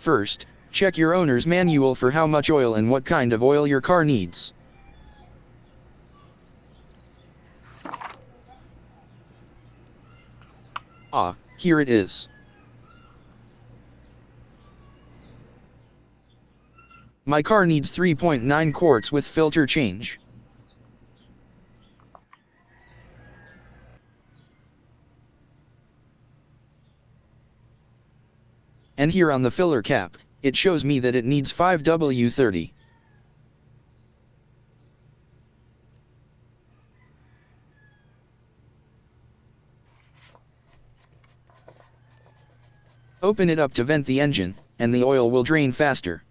First, check your owner's manual for how much oil and what kind of oil your car needs. Ah, here it is. My car needs 3.9 quarts with filter change. And here on the filler cap, it shows me that it needs 5W30. Open it up to vent the engine, and the oil will drain faster.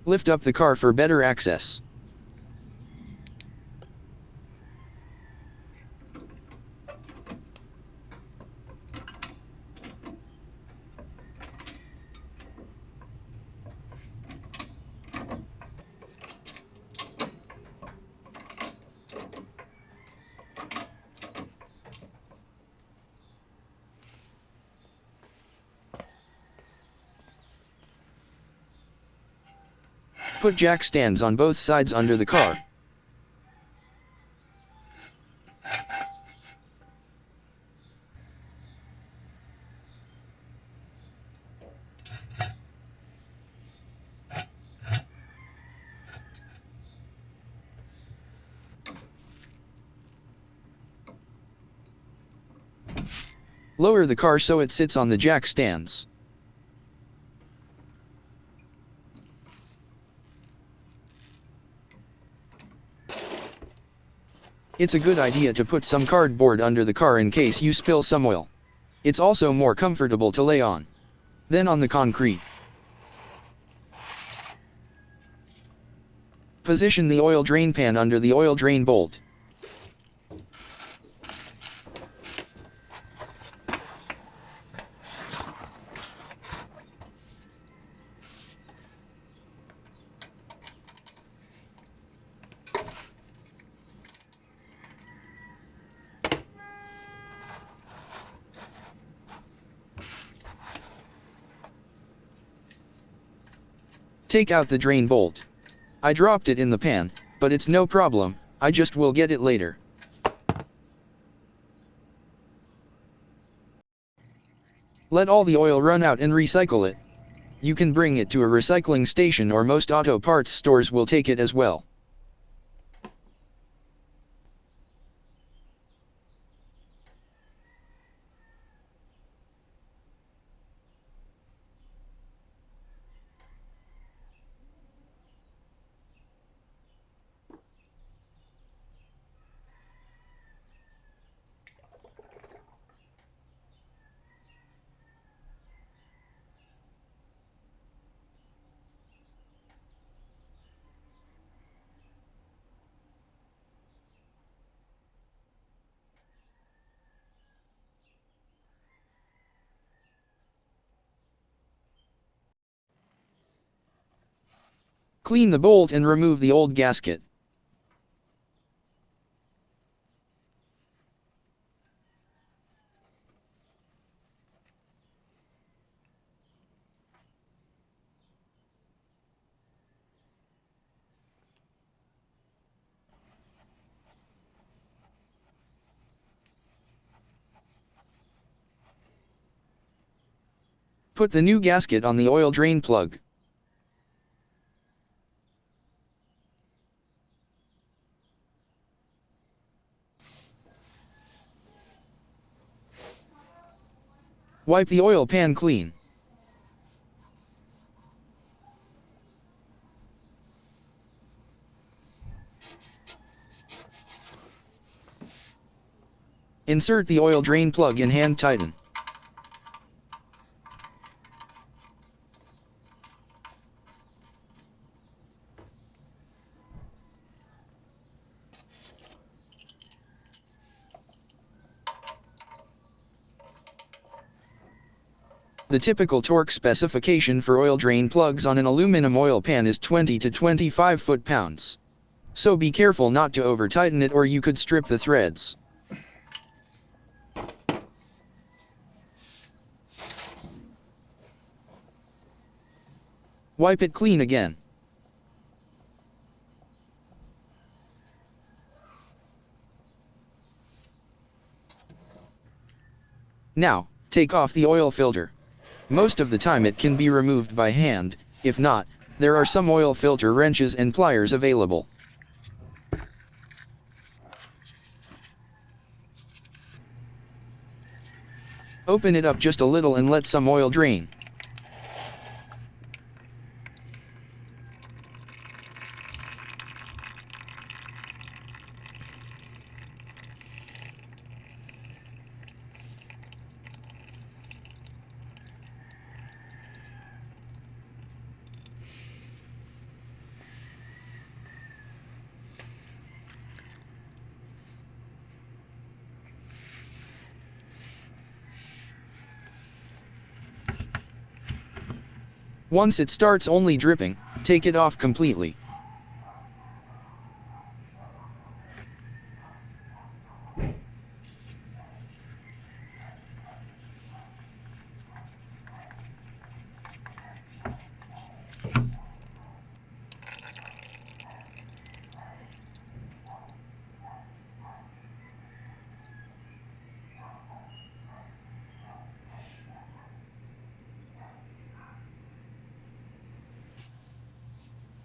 Lift up the car for better access. Put jack stands on both sides under the car. Lower the car so it sits on the jack stands. It's a good idea to put some cardboard under the car in case you spill some oil. It's also more comfortable to lay on than on the concrete. Position the oil drain pan under the oil drain bolt. Take out the drain bolt. I dropped it in the pan, but it's no problem, I just will get it later. Let all the oil run out and recycle it. You can bring it to a recycling station or most auto parts stores will take it as well. Clean the bolt and remove the old gasket. Put the new gasket on the oil drain plug. Wipe the oil pan clean. Insert the oil drain plug and hand tighten. The typical torque specification for oil drain plugs on an aluminum oil pan is 20 to 25 foot-pounds. So be careful not to over-tighten it or you could strip the threads. Wipe it clean again. Now, take off the oil filter. Most of the time it can be removed by hand. If not, there are some oil filter wrenches and pliers available. Open it up just a little and let some oil drain. Once it starts only dripping, take it off completely.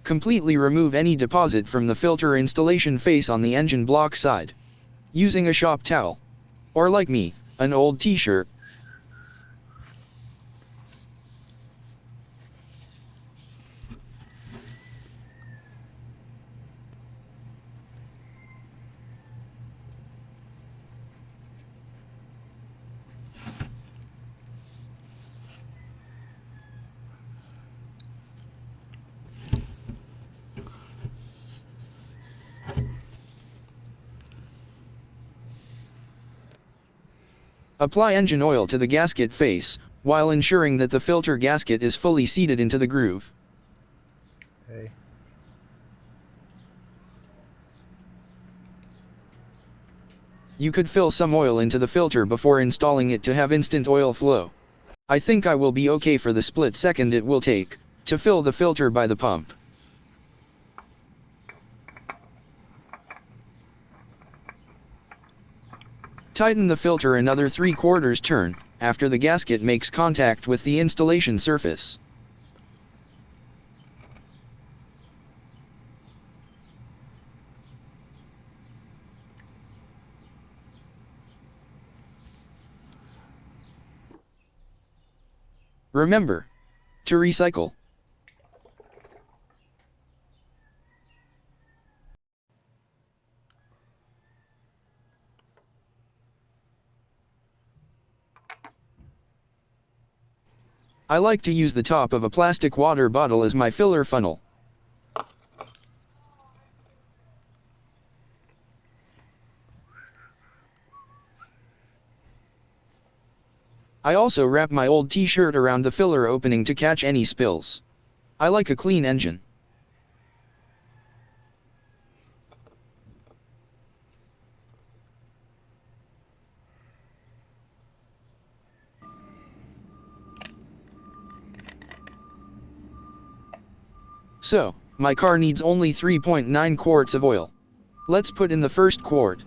Completely remove any deposit from the filter installation face on the engine block side, using a shop towel, or like me, an old t-shirt. Apply engine oil to the gasket face, while ensuring that the filter gasket is fully seated into the groove. Okay. You could fill some oil into the filter before installing it to have instant oil flow. I think I will be okay for the split second it will take to fill the filter by the pump. Tighten the filter another 3/4 turn, after the gasket makes contact with the installation surface. Remember to recycle. I like to use the top of a plastic water bottle as my filler funnel. I also wrap my old t-shirt around the filler opening to catch any spills. I like a clean engine. So, my car needs only 3.9 quarts of oil. Let's put in the first quart.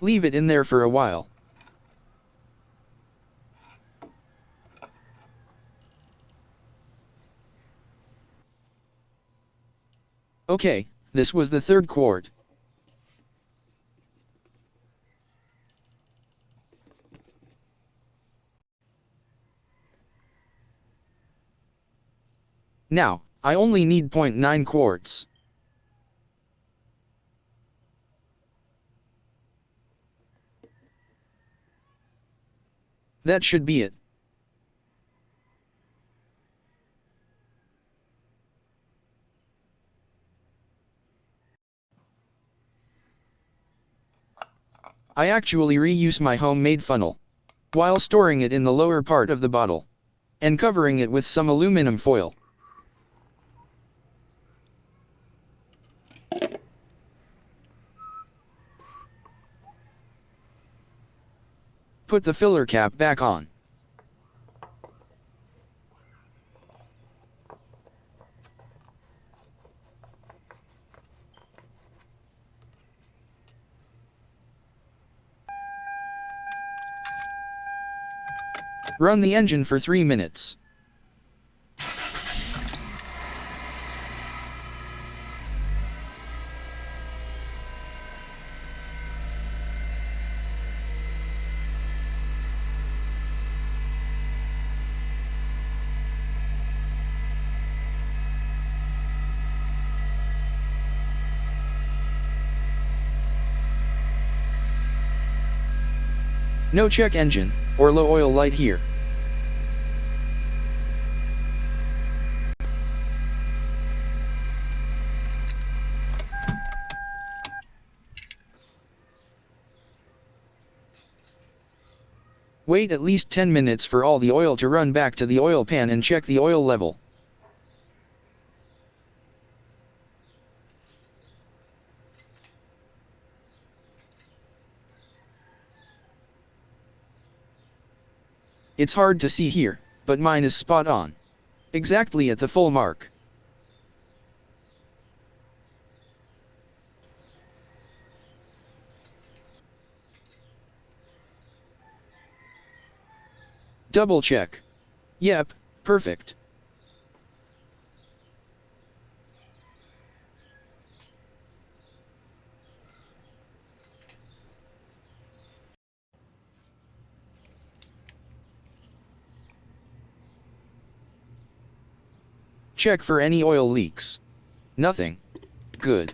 Leave it in there for a while. Okay, this was the third quart. Now, I only need 0.9 quarts. That should be it. I actually reuse my homemade funnel, while storing it in the lower part of the bottle, and covering it with some aluminum foil. Put the filler cap back on. Run the engine for 3 minutes. No check engine, or low oil light here. Wait at least 10 minutes for all the oil to run back to the oil pan and check the oil level. It's hard to see here, but mine is spot on. Exactly at the full mark. Double check. Yep, perfect. Check for any oil leaks. Nothing. Good.